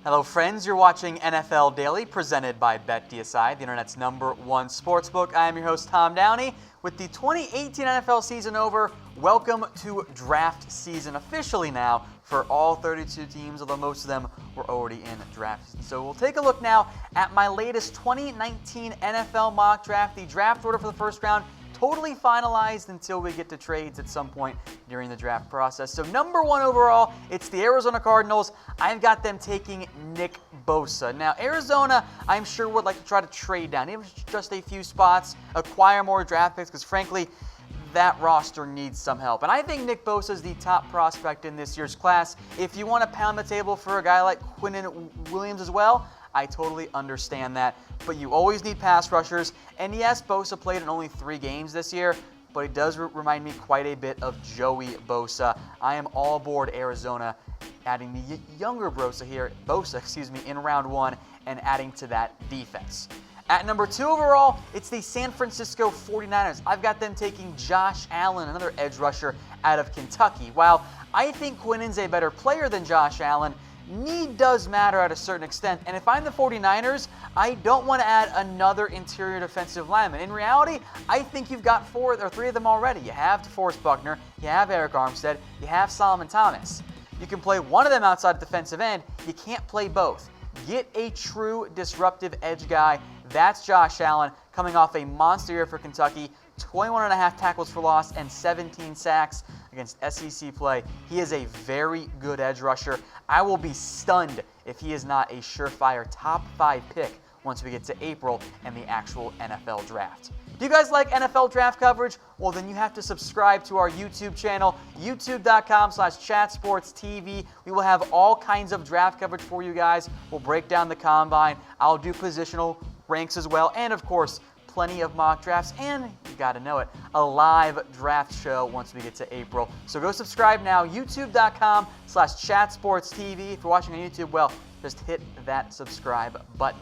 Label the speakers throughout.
Speaker 1: Hello friends, you're watching NFL Daily presented by BetDSI, the internet's #1 sportsbook. I am your host Tom Downey. With the 2018 NFL season over, welcome to draft season officially now for all 32 teams, although most of them were already in draft season. So we'll take a look now at my latest 2019 NFL mock draft. The draft order for the first round totally finalized until we get to trades at some point during the draft process. So #1 overall, it's the Arizona Cardinals. I've got them taking Nick Bosa. Now, Arizona, I'm sure would like to try to trade down, even just a few spots, acquire more draft picks, because frankly, that roster needs some help. And I think Nick Bosa is the top prospect in this year's class. If you want to pound the table for a guy like Quinnen Williams as well, I totally understand that, but you always need pass rushers. And yes, Bosa played in only 3 games this year, but he does remind me quite a bit of Joey Bosa. I am all aboard Arizona, adding the younger Bosa in round 1 and adding to that defense. At #2 overall, it's the San Francisco 49ers. I've got them taking Josh Allen, another edge rusher out of Kentucky. While I think Quinnen's a better player than Josh Allen, need does matter at a certain extent, and if I'm the 49ers, I don't want to add another interior defensive lineman. In reality, I think you've got 4 or 3 of them already. You have DeForest Buckner, you have Eric Armstead, you have Solomon Thomas. You can play one of them outside defensive end, you can't play both. Get a true disruptive edge guy. That's Josh Allen, coming off a monster year for Kentucky, 21.5 tackles for loss and 17 sacks against SEC play. He is a very good edge rusher. I will be stunned if he is not a surefire top 5 pick once we get to April and the actual NFL draft. Do you guys like NFL draft coverage? Well, then you have to subscribe to our YouTube channel, youtube.com/chatsportstv. We will have all kinds of draft coverage for you guys. We'll break down the combine. I'll do positional ranks as well, and of course, plenty of mock drafts, and you gotta know it, a live draft show once we get to April. So go subscribe now, youtube.com/chatsportstv. If you're watching on YouTube, well, just hit that subscribe button.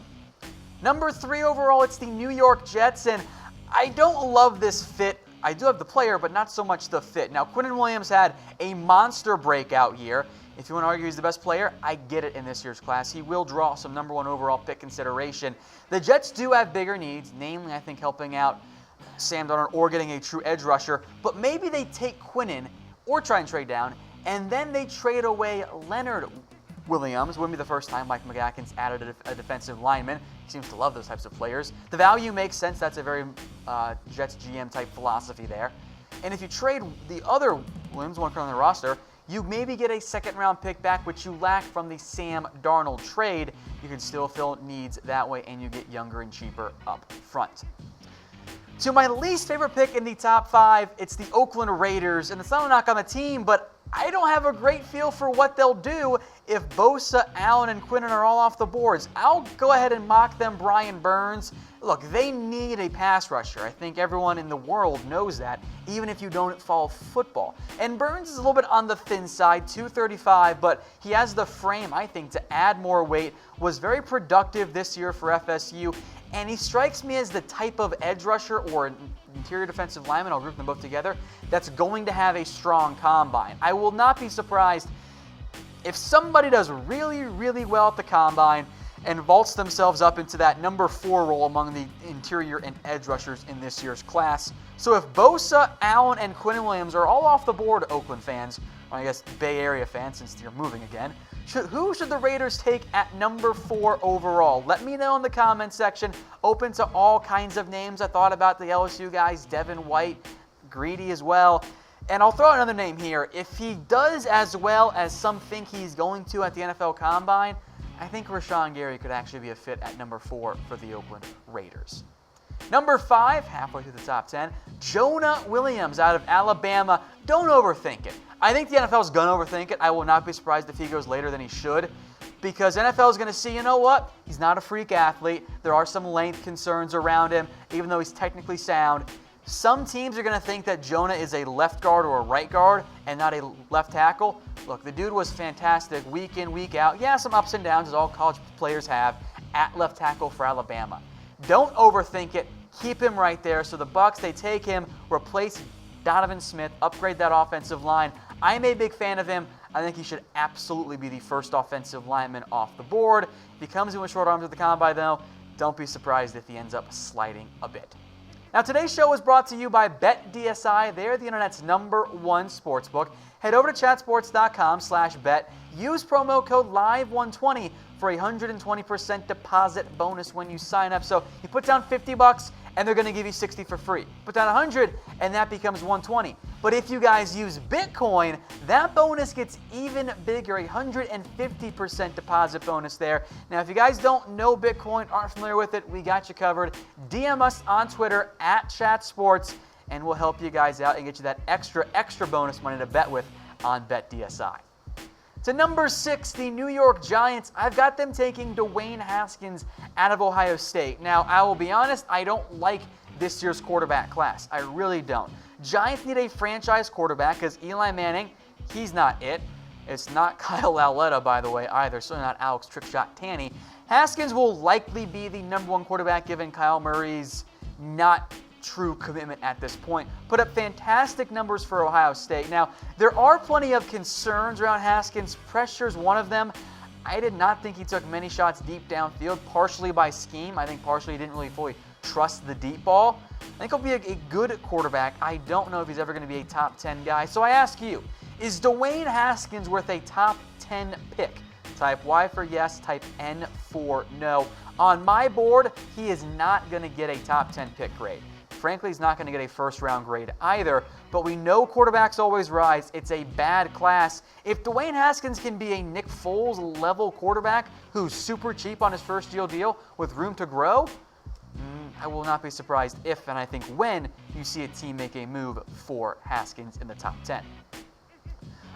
Speaker 1: #3 overall, it's the New York Jets, and I don't love this fit. I do have the player, but not so much the fit. Now, Quinnen Williams had a monster breakout year. If you want to argue he's the best player, I get it in this year's class. He will draw some #1 overall pick consideration. The Jets do have bigger needs, namely, I think, helping out Sam Darnold or getting a true edge rusher. But maybe they take Quinnen or try and trade down, and then they trade away Leonard Williams. Wouldn't be the first time Mike McGackin's added a defensive lineman. He seems to love those types of players. The value makes sense. That's a very Jets GM type philosophy there. And if you trade the other Williams, one currently on the roster, you maybe get a second-round pick back, which you lack from the Sam Darnold trade. You can still fill needs that way, and you get younger and cheaper up front. To my least favorite pick in the top 5, it's the Oakland Raiders. And it's not a knock on the team, but I don't have a great feel for what they'll do if Bosa, Allen, and Quinnen are all off the boards. I'll go ahead and mock them Brian Burns. Look, they need a pass rusher. I think everyone in the world knows that, even if you don't follow football. And Burns is a little bit on the thin side, 235, but he has the frame, I think, to add more weight. Was very productive this year for FSU, and he strikes me as the type of edge rusher or interior defensive lineman, I'll group them both together, that's going to have a strong combine. I will not be surprised if somebody does really, really well at the combine and vaults themselves up into that #4 role among the interior and edge rushers in this year's class. So if Bosa, Allen, and Quinnen Williams are all off the board, Oakland fans, or I guess Bay Area fans since you're moving again, who should the Raiders take at #4 overall? Let me know in the comments section. Open to all kinds of names. I thought about the LSU guys, Devin White, Greedy as well. And I'll throw out another name here. If he does as well as some think he's going to at the NFL Combine, I think Rashawn Gary could actually be a fit at #4 for the Oakland Raiders. #5, halfway through the top 10, Jonah Williams out of Alabama. Don't overthink it. I think the NFL is going to overthink it. I will not be surprised if he goes later than he should, because NFL is going to see, you know what? He's not a freak athlete. There are some length concerns around him, even though he's technically sound. Some teams are going to think that Jonah is a left guard or a right guard and not a left tackle. Look, the dude was fantastic week in, week out. Yeah, some ups and downs, as all college players have, at left tackle for Alabama. Don't overthink it. Keep him right there. So the Bucs, they take him, replace Donovan Smith, upgrade that offensive line. I'm a big fan of him. I think he should absolutely be the first offensive lineman off the board. If he comes in with short arms at the combine, though, don't be surprised if he ends up sliding a bit. Now, today's show is brought to you by BetDSI. They're the internet's #1 sportsbook. Head over to chatsports.com/bet. Use promo code LIVE120 for a 120% deposit bonus when you sign up. So you put down $50 and they're going to give you $60 for free. Put down $100 and that becomes $120. But if you guys use Bitcoin, that bonus gets even bigger, a 150% deposit bonus there. Now, if you guys don't know Bitcoin, aren't familiar with it, we got you covered. DM us on Twitter @ChatSports, and we'll help you guys out and get you that extra bonus money to bet with on BetDSI. To number 6, the New York Giants. I've got them taking Dwayne Haskins out of Ohio State. Now, I will be honest, I don't like this year's quarterback class. I really don't. Giants need a franchise quarterback because Eli Manning, he's not it. It's not Kyle Lauletta, by the way, either. Certainly not Alex Trickshot Tanny. Haskins will likely be the #1 quarterback given Kyle Murray's not true commitment at this point. Put up fantastic numbers for Ohio State. Now, there are plenty of concerns around Haskins. Pressure's one of them. I did not think he took many shots deep downfield, partially by scheme. I think partially he didn't really fully trust the deep ball. I think he'll be a good quarterback. I don't know if he's ever going to be a top 10 guy. So I ask you, is Dwayne Haskins worth a top 10 pick? Type Y for yes, type N for no. On my board, he is not going to get a top 10 pick grade. Frankly, he's not going to get a first-round grade either, but we know quarterbacks always rise. It's a bad class. If Dwayne Haskins can be a Nick Foles-level quarterback who's super cheap on his first-year deal with room to grow, I will not be surprised if, and I think when, you see a team make a move for Haskins in the top 10.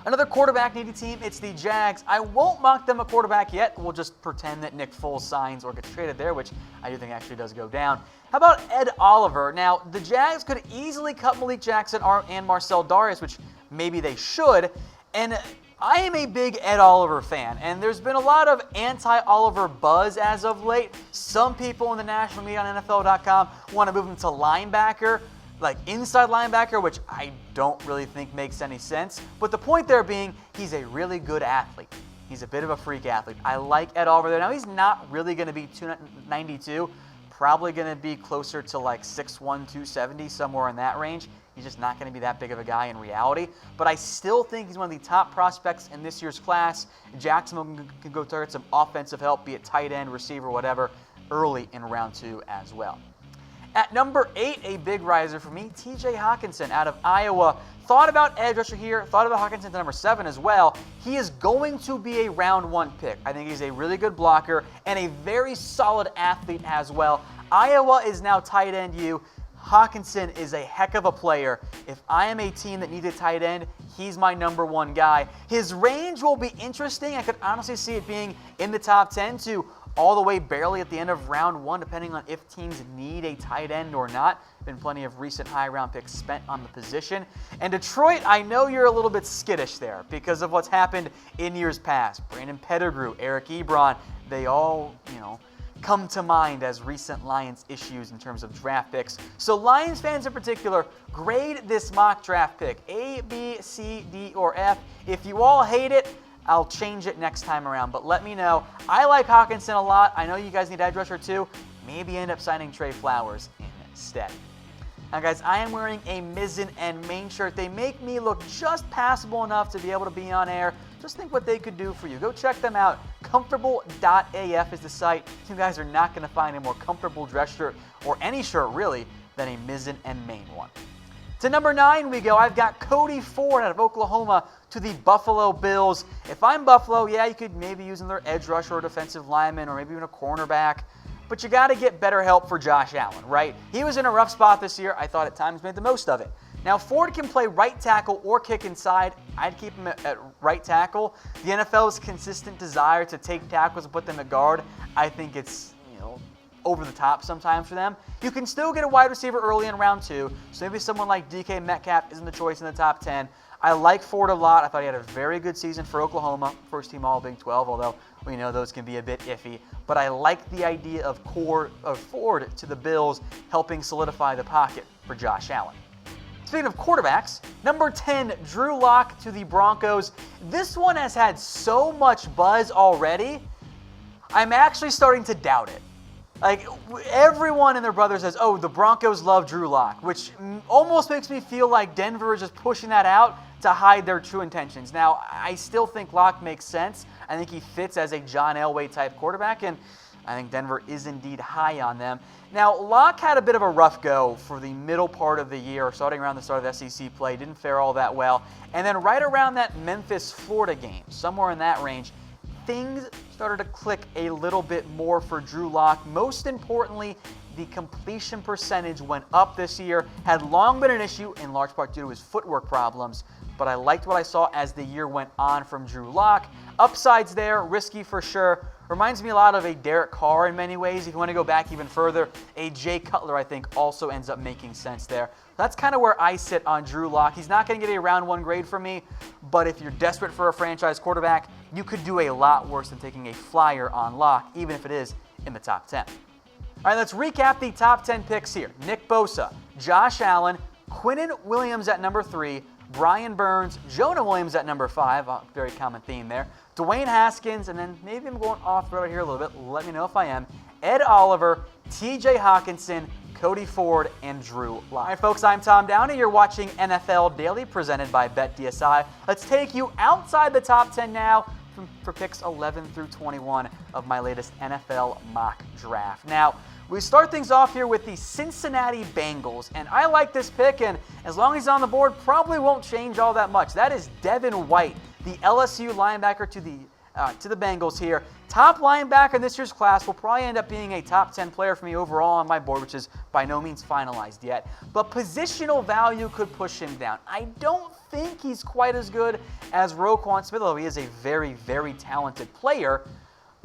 Speaker 1: Another quarterback-needy team, it's the Jags. I won't mock them a quarterback yet. We'll just pretend that Nick Foles signs or gets traded there, which I do think actually does go down. How about Ed Oliver? Now, the Jags could easily cut Malik Jackson and Marcel Darius, which maybe they should. And I am a big Ed Oliver fan, and there's been a lot of anti-Oliver buzz as of late. Some people in the national media on NFL.com want to move him to linebacker, like inside linebacker, which I don't really think makes any sense. But the point there being, he's a really good athlete. He's a bit of a freak athlete. I like Ed Oliver there. Now, he's not really going to be 292, probably going to be closer to like 6'1", 270, somewhere in that range. He's just not going to be that big of a guy in reality. But I still think he's one of the top prospects in this year's class. Jacksonville can go target some offensive help, be it tight end, receiver, whatever, early in round 2 as well. At number 8, a big riser for me, T.J. Hockenson out of Iowa. Thought about edge rusher here, thought about Hockenson to number 7 as well. He is going to be a round 1 pick. I think he's a really good blocker and a very solid athlete as well. Iowa is now tight end U. Hockenson is a heck of a player. If I am a team that needs a tight end, he's my number 1 guy. His range will be interesting. I could honestly see it being in the top 10 to all the way barely at the end of round 1, depending on if teams need a tight end or not. Been plenty of recent high-round picks spent on the position. And Detroit, I know you're a little bit skittish there because of what's happened in years past. Brandon Pettigrew, Eric Ebron, they all, come to mind as recent Lions issues in terms of draft picks. So Lions fans in particular, grade this mock draft pick, A, B, C, D, or F. If you all hate it, I'll change it next time around, but let me know. I like Hockenson a lot. I know you guys need edge rusher too. Maybe end up signing Trey Flowers instead. Now guys, I am wearing a Mizzen and Main shirt. They make me look just passable enough to be able to be on air. Just think what they could do for you. Go check them out. Comfortable.af is the site. You guys are not going to find a more comfortable dress shirt, or any shirt really, than a Mizzen and Main one. To number 9 we go. I've got Cody Ford out of Oklahoma to the Buffalo Bills. If I'm Buffalo, yeah, you could maybe use another edge rusher or defensive lineman or maybe even a cornerback. But you got to get better help for Josh Allen, right? He was in a rough spot this year. I thought at times made the most of it. Now, Ford can play right tackle or kick inside. I'd keep him at right tackle. The NFL's consistent desire to take tackles and put them at guard, I think it's, over the top sometimes for them. You can still get a wide receiver early in round 2, so maybe someone like DK Metcalf isn't the choice in the top 10. I like Ford a lot. I thought he had a very good season for Oklahoma, first team All Big 12, although we know those can be a bit iffy. But I like the idea of Ford to the Bills helping solidify the pocket for Josh Allen. Speaking of quarterbacks, number 10, Drew Lock to the Broncos. This one has had so much buzz already, I'm actually starting to doubt it. Like, everyone and their brother says, oh, the Broncos love Drew Lock, which almost makes me feel like Denver is just pushing that out to hide their true intentions. Now, I still think Lock makes sense. I think he fits as a John Elway type quarterback, and I think Denver is indeed high on them. Now, Lock had a bit of a rough go for the middle part of the year, starting around the start of SEC play, didn't fare all that well. And then right around that Memphis-Florida game, somewhere in that range, things started to click a little bit more for Drew Lock. Most importantly, the completion percentage went up this year. Had long been an issue, in large part due to his footwork problems, but I liked what I saw as the year went on from Drew Lock. Upsides there, risky for sure. Reminds me a lot of a Derek Carr in many ways. If you want to go back even further, a Jay Cutler, I think, also ends up making sense there. That's kind of where I sit on Drew Lock. He's not going to get a round one grade from me, but if you're desperate for a franchise quarterback, you could do a lot worse than taking a flyer on Lock, even if it is in the top 10. All right, let's recap the top 10 picks here. Nick Bosa, Josh Allen, Quinnen Williams at number 3, Brian Burns, Jonah Williams at number 5, very common theme there, Dwayne Haskins, and then maybe I'm going off the road here a little bit, let me know if I am, Ed Oliver, T.J. Hockenson, Cody Ford, and Drew Lock. All right, folks, I'm Tom Downey. You're watching NFL Daily, presented by BetDSI. Let's take you outside the top 10 now for picks 11 through 21 of my latest NFL mock draft. Now, we start things off here with the Cincinnati Bengals, and I like this pick, and as long as he's on the board, probably won't change all that much. That is Devin White, the LSU linebacker to the Bengals here. Top linebacker in this year's class will probably end up being a top 10 player for me overall on my board, which is by no means finalized yet. But positional value could push him down. I don't think he's quite as good as Roquan Smith, although he is a very, very talented player.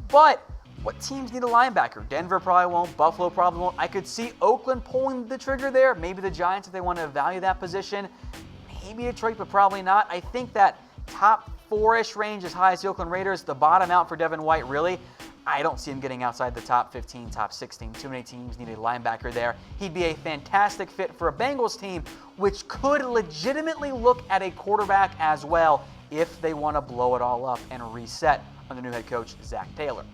Speaker 1: But what teams need a linebacker? Denver probably won't. Buffalo probably won't. I could see Oakland pulling the trigger there. Maybe the Giants if they want to value that position. Maybe Detroit, but probably not. I think that top 4-ish range as high as the Oakland Raiders. The bottom out for Devin White, really, I don't see him getting outside the top 15, top 16. Too many teams need a linebacker there. He'd be a fantastic fit for a Bengals team, which could legitimately look at a quarterback as well if they want to blow it all up and reset under new head coach Zach Taylor.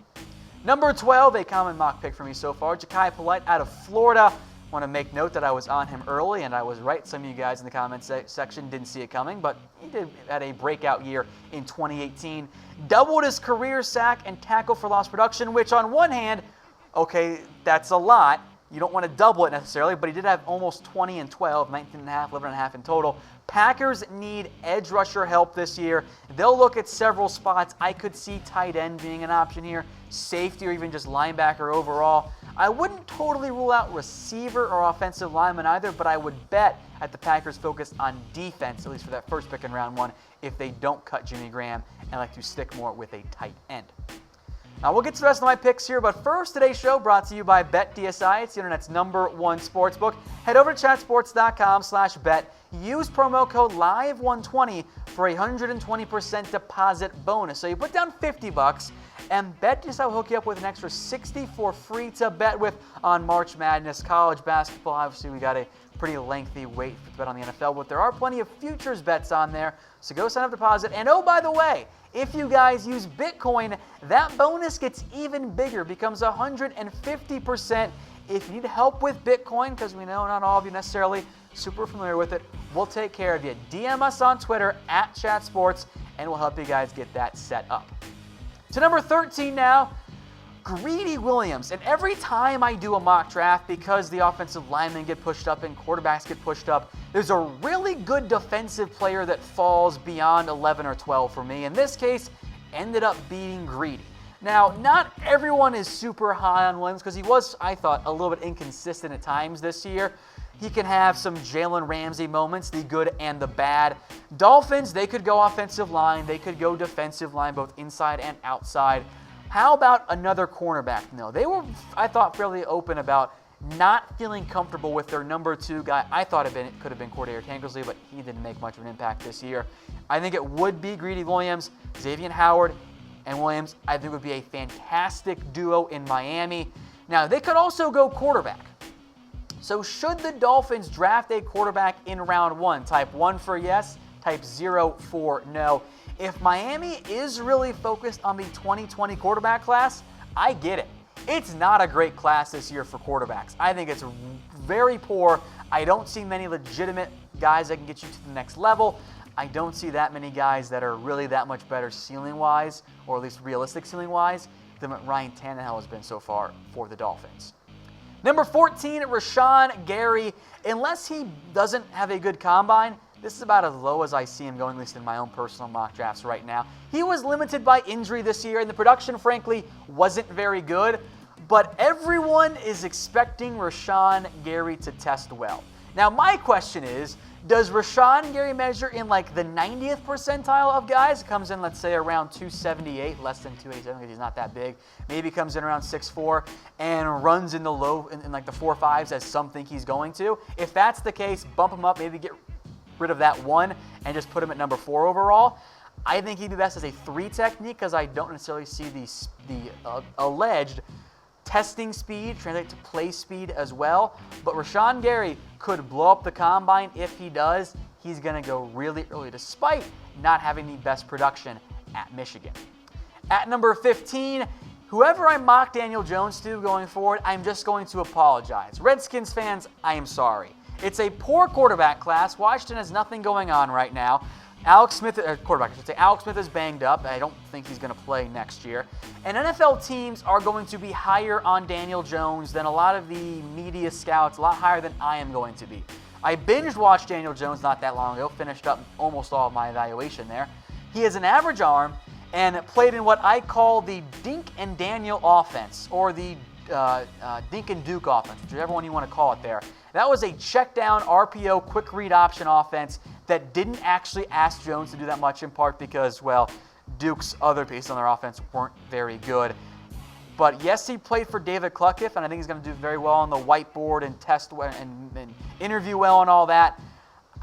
Speaker 1: Number 12, a common mock pick for me so far, Ja'Kai Polite out of Florida. Want to make note that I was on him early, and I was right. Some of you guys in the comments section didn't see it coming, but he had a breakout year in 2018. Doubled his career sack and tackle for loss production, which on one hand, okay, that's a lot. You don't want to double it necessarily, but he did have almost 20 and 12, 19.5, 11.5 in total. Packers need edge rusher help this year. They'll look at several spots. I could see tight end being an option here, safety, or even just linebacker overall. I wouldn't totally rule out receiver or offensive lineman either, but I would bet at the Packers' focus on defense, at least for that first pick in round one, if they don't cut Jimmy Graham and like to stick more with a tight end. Now, we'll get to the rest of my picks here, but first, today's show brought to you by BetDSI. It's the internet's #1 sportsbook. Head over to chatsports.com/bet. Use promo code LIVE120 for a 120% deposit bonus. So you put down $50, and BetDSI will hook you up with an extra $60 for free to bet with on March Madness. College basketball, obviously, we got a pretty lengthy wait to bet on the NFL, but there are plenty of futures bets on there. So go sign up deposit. And oh, by the way, if you guys use Bitcoin, that bonus gets even bigger, becomes 150%. If you need help with Bitcoin, because we know not all of you necessarily super familiar with it, we'll take care of you. DM us on Twitter @ChatSports, and we'll help you guys get that set up. To number 13 now, Greedy Williams. And every time I do a mock draft, because the offensive linemen get pushed up and quarterbacks get pushed up, there's a really good defensive player that falls beyond 11 or 12 for me. In this case, ended up beating Greedy. Now, not everyone is super high on Williams because he was, I thought, a little bit inconsistent at times this year. He can have some Jalen Ramsey moments, the good and the bad. Dolphins, they could go offensive line. They could go defensive line, both inside and outside. How about another cornerback? No, they were, I thought, fairly open about not feeling comfortable with their number 2 guy. I thought it could have been Cordair Tankersley, but he didn't make much of an impact this year. I think it would be Greedy Williams, Xavier Howard, and Williams. I think would be a fantastic duo in Miami. Now, they could also go quarterback. So should the Dolphins draft a quarterback in round 1? Type 1 for yes, type 0 for no. If Miami is really focused on the 2020 quarterback class, I get it. It's not a great class this year for quarterbacks. I think it's very poor. I don't see many legitimate guys that can get you to the next level. I don't see that many guys that are really that much better ceiling-wise, or at least realistic ceiling-wise, than what Ryan Tannehill has been so far for the Dolphins. Number 14, Rashawn Gary. Unless he doesn't have a good combine, this is about as low as I see him going, at least in my own personal mock drafts right now. He was limited by injury this year, and the production, frankly, wasn't very good. But everyone is expecting Rashawn Gary to test well. Now, my question is, does Rashawn Gary measure in like the 90th percentile of guys? Comes in, let's say, around 278, less than 287 because he's not that big. Maybe comes in around 6'4", and runs in the low, in like the 4.5s as some think he's going to. If that's the case, bump him up, maybe get rid of that 1 and just put him at number 4 overall. I think he'd be best as a 3 technique because I don't necessarily see the alleged testing speed translate to play speed as well. But Rashawn Gary could blow up the combine. If he does, he's going to go really early despite not having the best production at Michigan. At number 15, whoever I mock Daniel Jones to going forward, I'm just going to apologize. Redskins fans, I am sorry. It's a poor quarterback class. Washington has nothing going on right now. Alex Smith is banged up. I don't think he's going to play next year. And NFL teams are going to be higher on Daniel Jones than a lot of the media scouts, a lot higher than I am going to be. I binge watched Daniel Jones not that long ago, finished up almost all of my evaluation there. He has an average arm and played in what I call the Dink and Daniel offense, or the Dink and Duke offense, whichever one you want to call it there. That was a check down RPO quick read option offense that didn't actually ask Jones to do that much, in part because, well, Duke's other pieces on their offense weren't very good. But yes, he played for David Cluckiff, and I think he's going to do very well on the whiteboard and test and interview well and all that.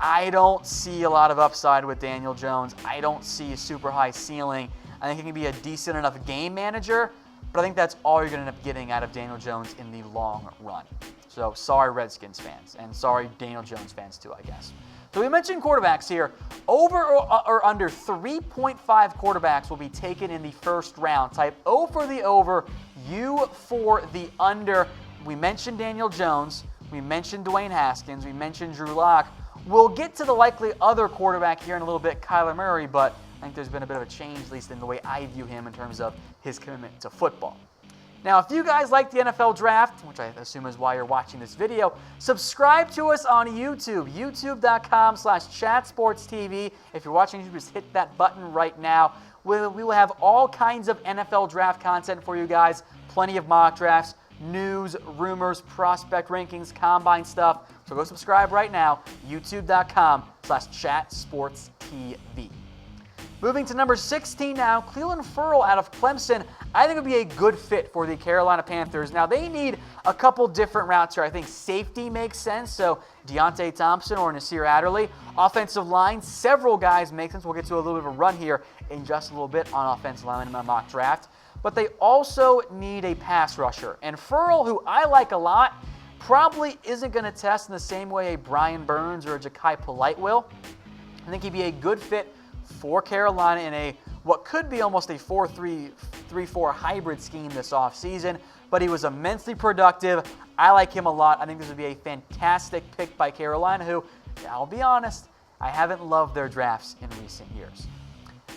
Speaker 1: I don't see a lot of upside with Daniel Jones. I don't see a super high ceiling. I think he can be a decent enough game manager, but I think that's all you're going to end up getting out of Daniel Jones in the long run. So sorry, Redskins fans, and sorry, Daniel Jones fans too, I guess. So we mentioned quarterbacks here. Over or under 3.5 quarterbacks will be taken in the first round. Type O for the over, U for the under. We mentioned Daniel Jones. We mentioned Dwayne Haskins. We mentioned Drew Lock. We'll get to the likely other quarterback here in a little bit, Kyler Murray, but I think there's been a bit of a change, at least in the way I view him in terms of his commitment to football. Now, if you guys like the NFL Draft, which I assume is why you're watching this video, subscribe to us on YouTube, youtube.com/chatsportstv. If you're watching YouTube, just hit that button right now. We will have all kinds of NFL Draft content for you guys, plenty of mock drafts, news, rumors, prospect rankings, combine stuff. So go subscribe right now, youtube.com/chatsportstv. Moving to number 16 now, Clelin Ferrell out of Clemson. I think would be a good fit for the Carolina Panthers. Now, they need a couple different routes here. I think safety makes sense, so Deontay Thompson or Nasir Adderley. Offensive line, several guys make sense. We'll get to a little bit of a run here in just a little bit on offensive line in my mock draft. But they also need a pass rusher. And Ferrell, who I like a lot, probably isn't going to test in the same way a Brian Burns or a Ja'Kai Polite will. I think he'd be a good fit for Carolina in a what could be almost a 4-3-3-4 hybrid scheme this offseason, but he was immensely productive. I like him a lot. I think this would be a fantastic pick by Carolina, who, I'll be honest, I haven't loved their drafts in recent years.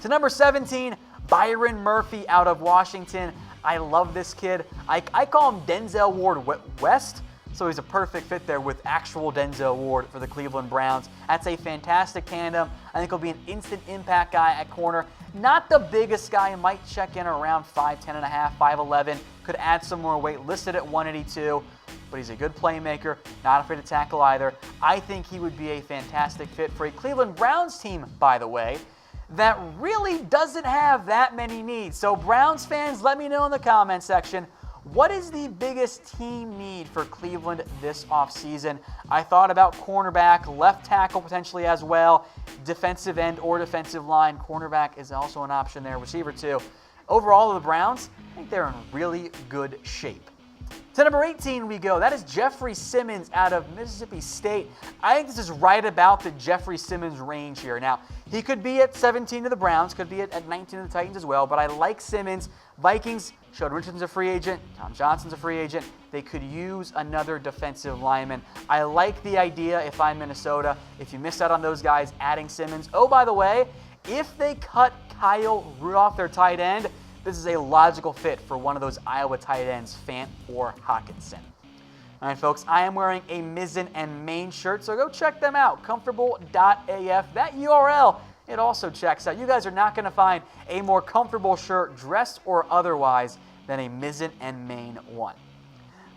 Speaker 1: To number 17, Byron Murphy out of Washington. I love this kid. I call him Denzel Ward West, so he's a perfect fit there with actual Denzel Ward for the Cleveland Browns. That's a fantastic tandem. I think he'll be an instant impact guy at corner. Not the biggest guy. He might check in around 5'10.5", 5'11". Could add some more weight, listed at 182. But he's a good playmaker, not afraid to tackle either. I think he would be a fantastic fit for a Cleveland Browns team, by the way, that really doesn't have that many needs. So Browns fans, let me know in the comment section, what is the biggest team need for Cleveland this offseason? I thought about cornerback, left tackle potentially as well, defensive end or defensive line. Cornerback is also an option there, receiver too. Overall, the Browns, I think they're in really good shape. To number 18 we go. That is Jeffrey Simmons out of Mississippi State. I think this is right about the Jeffrey Simmons range here. Now, he could be at 17 to the Browns, could be at 19 to the Titans as well, but I like Simmons. Vikings, Sheldon Richardson's a free agent. Tom Johnson's a free agent. They could use another defensive lineman. I like the idea if I'm Minnesota. If you miss out on those guys, adding Simmons. Oh, by the way, if they cut Kyle Rudolph, their tight end, this is a logical fit for one of those Iowa tight ends, Fant or Hockenson. All right, folks, I am wearing a Mizzen and Main shirt, so go check them out, comfortable.af. That URL, it also checks out. You guys are not going to find a more comfortable shirt, dressed or otherwise, than a Mizzen and Main one.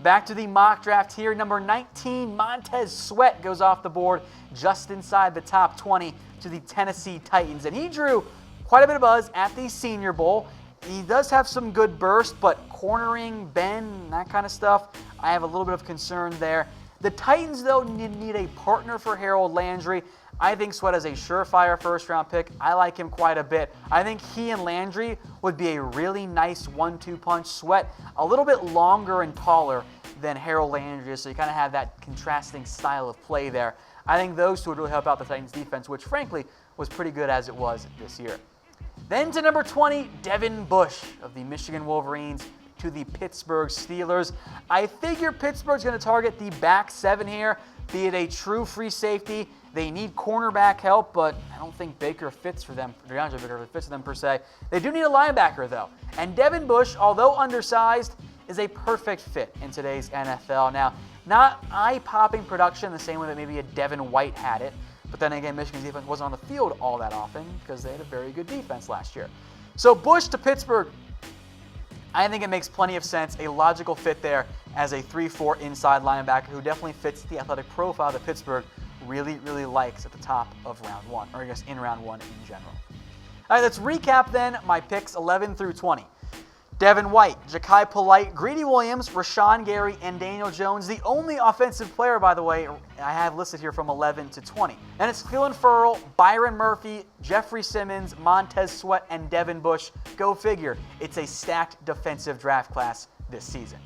Speaker 1: Back to the mock draft here. Number 19, Montez Sweat goes off the board just inside the top 20 to the Tennessee Titans, and he drew quite a bit of buzz at the Senior Bowl. He does have some good burst, but cornering, bend, that kind of stuff, I have a little bit of concern there. The Titans, though, need a partner for Harold Landry. I think Sweat is a surefire first-round pick. I like him quite a bit. I think he and Landry would be a really nice 1-2 punch. Sweat a little bit longer and taller than Harold Landry is, so you kind of have that contrasting style of play there. I think those two would really help out the Titans' defense, which, frankly, was pretty good as it was this year. Then to number 20, Devin Bush of the Michigan Wolverines to the Pittsburgh Steelers. I figure Pittsburgh's going to target the back seven here, be it a true free safety. They need cornerback help, but I don't think Baker fits for them. DeAndre Baker fits for them per se. They do need a linebacker, though. And Devin Bush, although undersized, is a perfect fit in today's NFL. Now, not eye-popping production the same way that maybe a Devin White had it. But then again, Michigan's defense wasn't on the field all that often because they had a very good defense last year. So Bush to Pittsburgh, I think it makes plenty of sense. A logical fit there as a 3-4 inside linebacker who definitely fits the athletic profile that Pittsburgh really, really likes at the top of round one, or I guess in round one in general. All right, let's recap then my picks 11 through 20. Devin White, Ja'Kai Polite, Greedy Williams, Rashawn Gary, and Daniel Jones. The only offensive player, by the way, I have listed here from 11 to 20. And it's Clelin Ferrell, Byron Murphy, Jeffrey Simmons, Montez Sweat, and Devin Bush. Go figure. It's a stacked defensive draft class this season.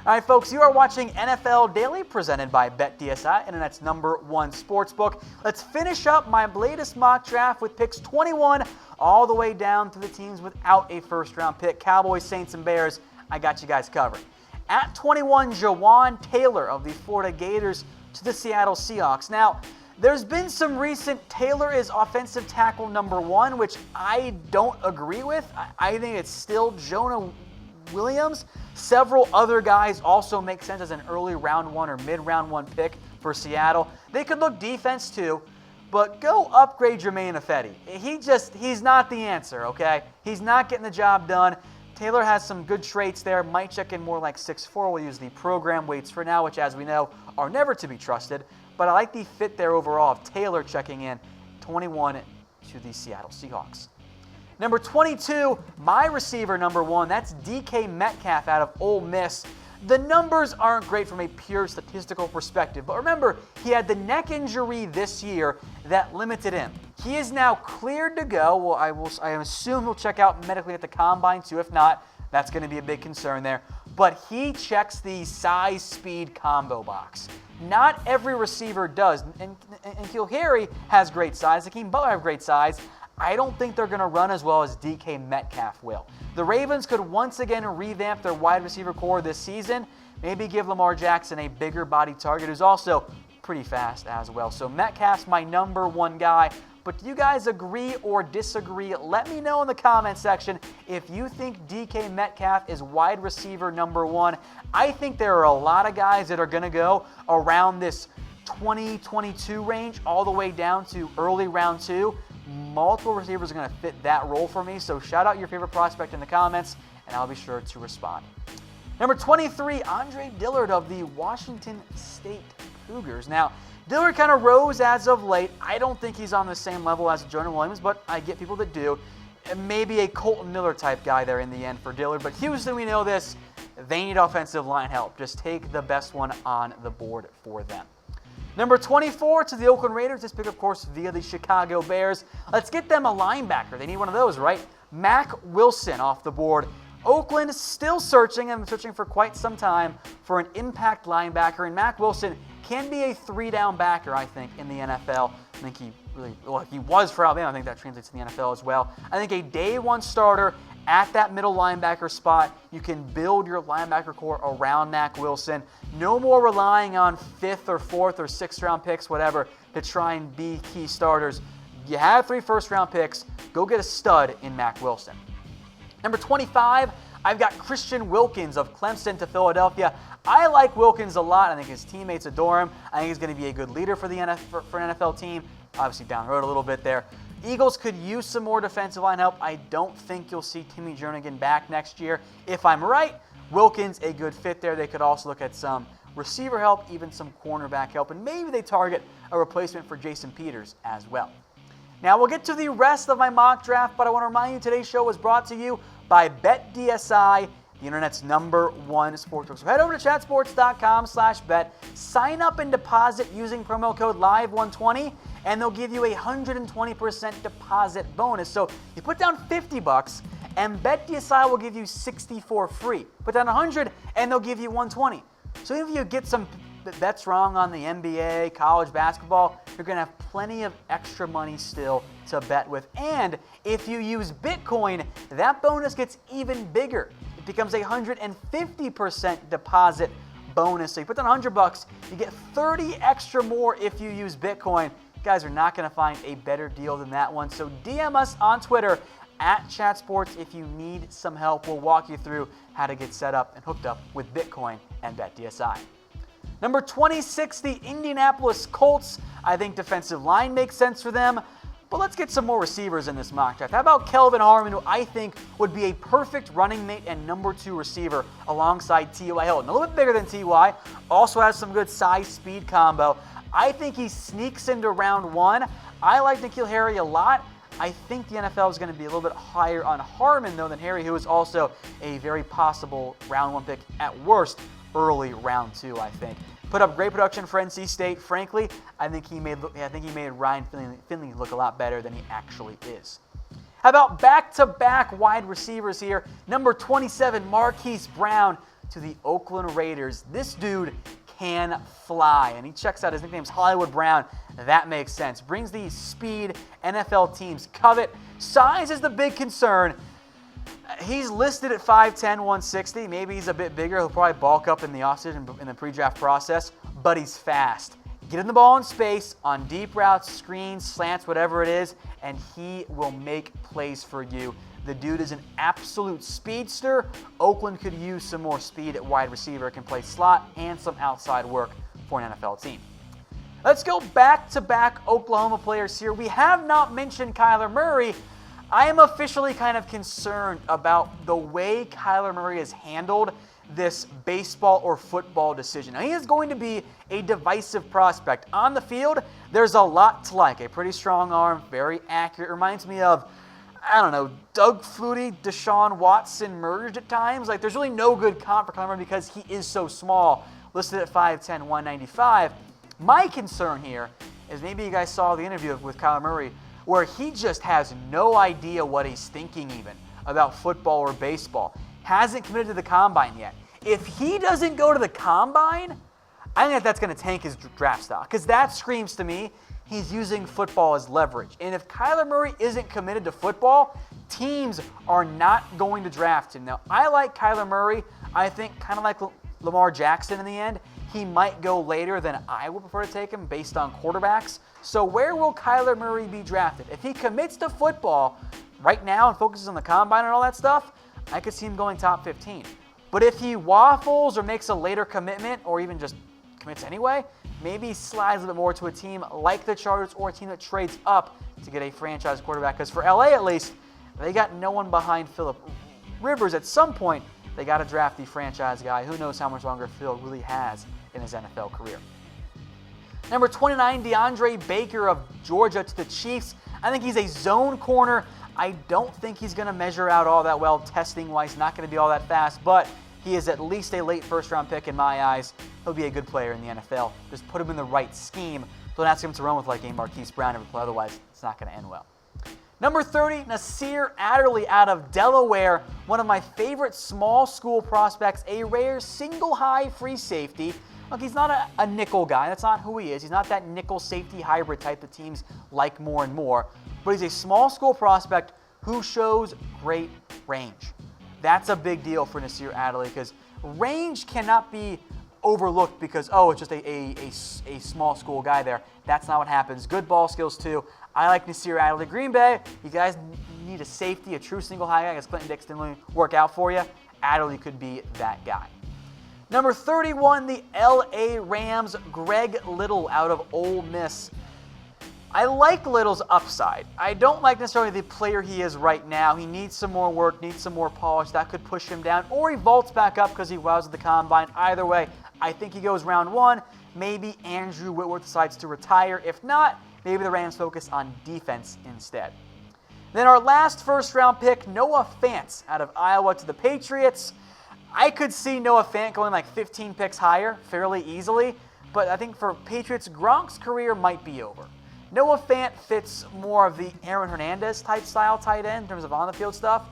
Speaker 1: All right, folks, you are watching NFL Daily presented by BetDSI, Internet's #1 sportsbook. Let's finish up my latest mock draft with picks 21 all the way down to the teams without a first-round pick. Cowboys, Saints, and Bears, I got you guys covered. At 21, Jawan Taylor of the Florida Gators to the Seattle Seahawks. Now, there's been some recent Taylor is offensive tackle #1, which I don't agree with. I think it's still Jonah Williams. Several other guys also make sense as an early round one or mid-round one pick for Seattle. They could look defense too, but go upgrade Jermaine Ifedi. He's not the answer, okay? He's not getting the job done. Taylor has some good traits there. Might check in more like 6'4". We'll use the program weights for now, which as we know are never to be trusted. But I like the fit there overall of Taylor checking in 21 to the Seattle Seahawks. Number 22, my receiver #1, that's DK Metcalf out of Ole Miss. The numbers aren't great from a pure statistical perspective, but remember, he had the neck injury this year that limited him. He is now cleared to go. Well, I assume he'll check out medically at the Combine too. If not, that's going to be a big concern there. But he checks the size-speed combo box. Not every receiver does, and N'Keal Harry has great size. Hakeem Butler have great size. I don't think they're going to run as well as DK Metcalf will. The Ravens could once again revamp their wide receiver core this season. Maybe give Lamar Jackson a bigger body target who's also pretty fast as well. So Metcalf's my #1 guy. But do you guys agree or disagree? Let me know in the comment section if you think DK Metcalf is wide receiver #1. I think there are a lot of guys that are going to go around this 20-22 range all the way down to early round 2. Multiple receivers are going to fit that role for me, so shout out your favorite prospect in the comments, and I'll be sure to respond. Number 23, Andre Dillard of the Washington State Cougars. Now, Dillard kind of rose as of late. I don't think he's on the same level as Jonah Williams, but I get people that do. And maybe a Colton Miller type guy there in the end for Dillard, but Houston, we know this, they need offensive line help. Just take the best one on the board for them. Number 24 to the Oakland Raiders. This pick, of course, via the Chicago Bears. Let's get them a linebacker. They need one of those, right? Mack Wilson off the board Oakland is still searching, and searching for quite some time, for an impact linebacker, and Mack Wilson can be a 3-down backer, I think, in the NFL. I think he was for Alabama. I think that translates to the NFL as well. I think a day one starter at that middle linebacker spot, you can build your linebacker core around Mack Wilson. No more relying on 5th or 4th or 6th round picks, whatever, to try and be key starters. You have 3 first-round picks. Go get a stud in Mack Wilson. Number 25, I've got Christian Wilkins of Clemson to Philadelphia. I like Wilkins a lot. I think his teammates adore him. I think he's going to be a good leader for an NFL team. Obviously down the road a little bit there. Eagles could use some more defensive line help. I don't think you'll see Timmy Jernigan back next year. If I'm right, Wilkins a good fit there. They could also look at some receiver help, even some cornerback help, and maybe they target a replacement for Jason Peters as well. Now we'll get to the rest of my mock draft, but I want to remind you today's show was brought to you by BetDSI, the internet's #1 sportsbook. So head over to chatsports.com/bet, sign up and deposit using promo code LIVE120, and they'll give you a 120% deposit bonus. So you put down $50, and BetDSI will give you $64 free. Put down $100, and they'll give you $120. So even if you get some bets wrong on the NBA, college basketball, you're going to have plenty of extra money still to bet with. And if you use Bitcoin, that bonus gets even bigger. It becomes a 150% deposit bonus. So you put down $100, you get 30 extra more if you use Bitcoin. You guys are not going to find a better deal than that one. So DM us on Twitter @ChatSports if you need some help. We'll walk you through how to get set up and hooked up with Bitcoin and BetDSI. Number 26, the Indianapolis Colts. I think defensive line makes sense for them, but let's get some more receivers in this mock draft. How about Kelvin Harmon, who I think would be a perfect running mate and #2 receiver alongside T.Y. Hilton. A little bit bigger than T.Y., also has some good size-speed combo. I think he sneaks into round 1. I like N'Keal Harry a lot. I think the NFL is going to be a little bit higher on Harmon, though, than Harry, who is also a very possible round 1 pick, at worst, early round 2, I think. Put up great production for NC State. Frankly, I think he made Ryan Finley look a lot better than he actually is. How about back-to-back wide receivers here? Number 27, Marquise Brown to the Oakland Raiders. This dude can fly, and he checks out. His nickname's Hollywood Brown. That makes sense. Brings the speed NFL teams covet. Size is the big concern. He's listed at 5'10", 160. Maybe he's a bit bigger. He'll probably bulk up in the offseason in the pre-draft process, but he's fast. Get him the ball in space on deep routes, screens, slants, whatever it is, and he will make plays for you. The dude is an absolute speedster. Oakland could use some more speed at wide receiver. Can play slot and some outside work for an NFL team. Let's go back-to-back Oklahoma players here. We have not mentioned Kyler Murray. I am officially kind of concerned about the way Kyler Murray has handled this baseball or football decision. Now, he is going to be a divisive prospect. On the field, there's a lot to like. A pretty strong arm, very accurate. Reminds me of, I don't know, Doug Flutie, Deshaun Watson merged at times. Like, there's really no good comp for Kyler Murray because he is so small, listed at 5'10", 195. My concern here is maybe you guys saw the interview with Kyler Murray where he just has no idea what he's thinking even about football or baseball. Hasn't committed to the combine yet. If he doesn't go to the combine, I think that's going to tank his draft stock, because that screams to me he's using football as leverage. And if Kyler Murray isn't committed to football, teams are not going to draft him. Now, I like Kyler Murray. I think kind of like Lamar Jackson in the end, he might go later than I would prefer to take him based on quarterbacks. So where will Kyler Murray be drafted? If he commits to football right now and focuses on the combine and all that stuff, I could see him going top 15. But if he waffles or makes a later commitment or even just commits anyway, maybe he slides a bit more to a team like the Chargers or a team that trades up to get a franchise quarterback. Because for LA at least, they got no one behind Phillip Rivers. At some point, they got to draft the franchise guy. Who knows how much longer Phil really has in his NFL career. Number 29, DeAndre Baker of Georgia to the Chiefs. I think he's a zone corner. I don't think he's going to measure out all that well testing-wise. Not going to be all that fast, but he is at least a late first-round pick in my eyes. He'll be a good player in the NFL. Just put him in the right scheme. Don't ask him to run with like a Marquise Brown or play. Otherwise, it's not going to end well. Number 30, Nasir Adderley out of Delaware, one of my favorite small school prospects, a rare single high free safety. Look, he's not a nickel guy. That's not who he is. He's not that nickel safety hybrid type that teams like more and more. But he's a small school prospect who shows great range. That's a big deal for Nasir Adderley because range cannot be overlooked because, oh, it's just a small school guy there. That's not what happens. Good ball skills, too. I like Nasir Adderley. Green Bay, you guys need a safety, a true single high guy because Clinton Dix didn't really work out for you. Adderley could be that guy. Number 31, the L.A. Rams, Greg Little out of Ole Miss. I like Little's upside. I don't like necessarily the player he is right now. He needs some more work, needs some more polish. That could push him down. Or he vaults back up because he wows at the combine. Either way, I think he goes round 1. Maybe Andrew Whitworth decides to retire. If not, maybe the Rams focus on defense instead. Then our last first-round pick, Noah Fant out of Iowa to the Patriots. I could see Noah Fant going like 15 picks higher fairly easily, but I think for Patriots, Gronk's career might be over. Noah Fant fits more of the Aaron Hernandez type style tight end in terms of on-the-field stuff.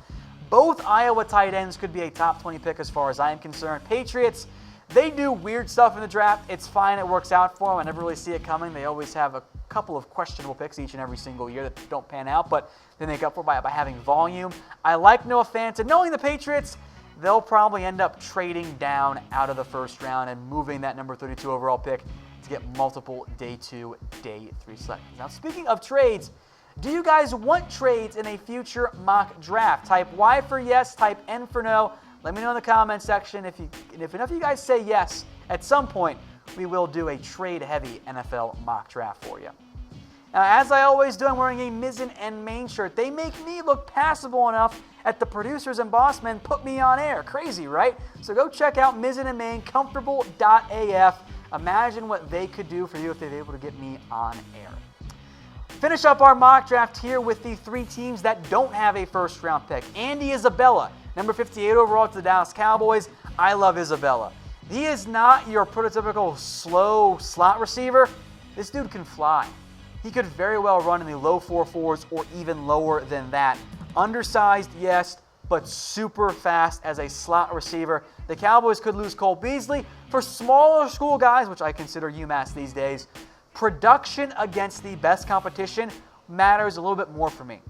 Speaker 1: Both Iowa tight ends could be a top 20 pick as far as I am concerned. Patriots, they do weird stuff in the draft. It's fine. It works out for them. I never really see it coming. They always have a couple of questionable picks each and every single year that don't pan out, but they make up for it by having volume. I like Noah Fant, and knowing the Patriots, they'll probably end up trading down out of the first round and moving that number 32 overall pick to get multiple day 2, day 3 selections. Now, speaking of trades, do you guys want trades in a future mock draft? Type Y for yes, type N for no. Let me know in the comment section. If enough of you guys say yes, at some point we will do a trade-heavy NFL mock draft for you. Now, as I always do, I'm wearing a Mizzen and Main shirt. They make me look passable enough at the producers and boss men put me on air. Crazy, right? So go check out Mizzen and Main, comfortable.af. Imagine what they could do for you if they were able to get me on air. Finish up our mock draft here with the 3 teams that don't have a first-round pick. Andy Isabella, number 58 overall to the Dallas Cowboys. I love Isabella. He is not your prototypical slow slot receiver. This dude can fly. He could very well run in the low 4.4s or even lower than that. Undersized, yes, but super fast as a slot receiver. The Cowboys could lose Cole Beasley. For smaller school guys, which I consider UMass these days, production against the best competition matters a little bit more for me.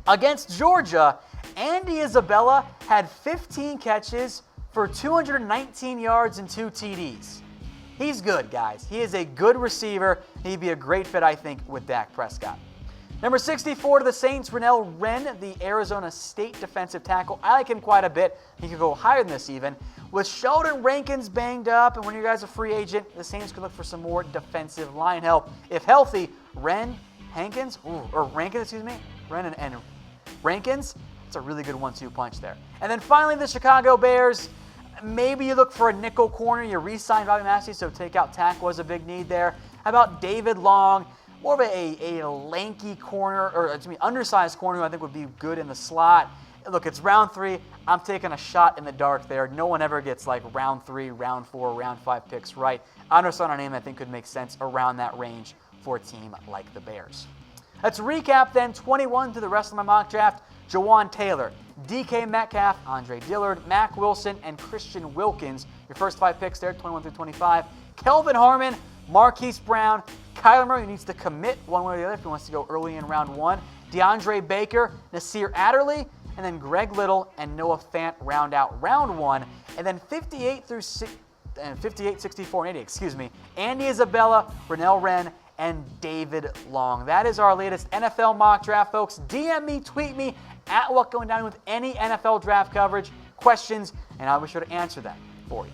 Speaker 1: Against Georgia, Andy Isabella had 15 catches for 219 yards and 2 TDs. He's good, guys. He is a good receiver. He'd be a great fit, I think, with Dak Prescott. Number 64 to the Saints, Renell Wren, the Arizona State defensive tackle. I like him quite a bit. He could go higher than this even. With Sheldon Rankins banged up and when you guys are a free agent, the Saints could look for some more defensive line help. If healthy, Ren and Rankins, it's a really good 1-2 punch there. And then finally, the Chicago Bears. Maybe you look for a nickel corner. You re-signed Bobby Massey, so take out tackle was a big need there. How about David Long? More of a lanky corner, or undersized corner who I think would be good in the slot. Look, it's round 3. I'm taking a shot in the dark there. No one ever gets like round 3, round 4, round 5 picks right. I understand a name that I think could make sense around that range for a team like the Bears. Let's recap then 21 to the rest of my mock draft. Jawan Taylor, DK Metcalf, Andre Dillard, Mack Wilson, and Christian Wilkins. Your first 5 picks there, 21 through 25. Kelvin Harmon, Marquise Brown, Kyler Murray needs to commit one way or the other if he wants to go early in round 1. DeAndre Baker, Nasir Adderley, and then Greg Little and Noah Fant round out round 1. And then 58, 64, and 80, Andy Isabella, Renell Wren, and David Long. That is our latest NFL mock draft, folks. DM me, tweet me, at What's Going Down with any NFL draft coverage, questions, and I'll be sure to answer them for you.